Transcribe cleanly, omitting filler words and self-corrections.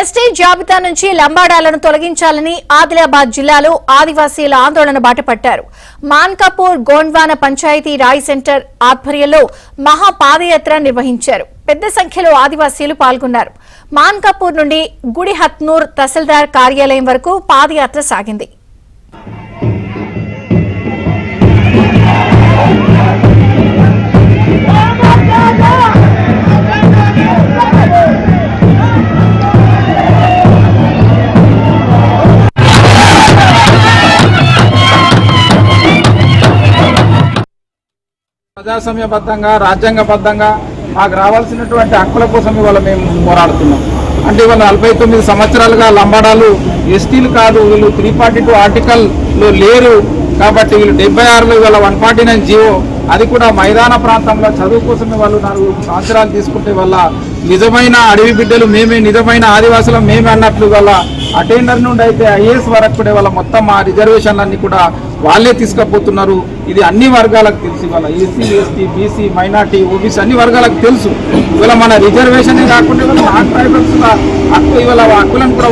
ST జాబితా నుంచి లంబాడాలను తొలగించాలని ఆదిలాబాద్ జిల్లాలో ఆదివాసీల ఆందోళన బాటపట్టారు. మాన్కాపూర్ గోండ్వాన పంచాయతీ రాయ్ సెంటర్ ఆధ్వర్యంలో మహా పాదయాత్ర నిర్వహించారు. పెద్ద సంఖ్యలో ఆదివాసీలు పాల్గొన్నారు. మాన్కాపూర్ నుండి గుడిహత్నూర్ తహసీల్దార్ కార్యాలయం వరకు పాదయాత్ర సాగింది. ప్రజాస్వామ్యబద్ధంగా రాజ్యాంగబద్ధంగా మాకు రావాల్సినటువంటి హక్కుల కోసం ఇవాళ మేము పోరాడుతున్నాం. అంటే ఇవాళ 49 సంవత్సరాలుగా లంబాడాలు ఎస్టీలు కాదు, వీళ్ళు 342 ఆర్టికల్లో లేరు కాబట్టి వీళ్ళు 76లో ఇవాళ 149 జీవో, అది కూడా మైదాన ప్రాంతంలో చదువు కోసమే వాళ్ళు 4 సంవత్సరాలు తీసుకుంటే వల్ల నిజమైన అడవి బిడ్డలు మేమే, నిజమైన ఆదివాసులు మేమే అన్నట్లు వల్ల అటెండర్ నుండి అయితే ఐఏఎస్ వరకు కూడా వాళ్ళ మొత్తం ఆ రిజర్వేషన్లన్నీ కూడా వాళ్ళే తీసుకుపోతున్నారు. ఇది అన్ని వర్గాలకు తెలుసు. ఇవాళ SC, ST, BC, minority, OBC అన్ని వర్గాలకు తెలుసు. ఇవాళ మన రిజర్వేషన్ కాకుండా ఇవాళ నాన్ ట్రైబల్స్ హక్కు, ఇవాళ హక్కులను కూడా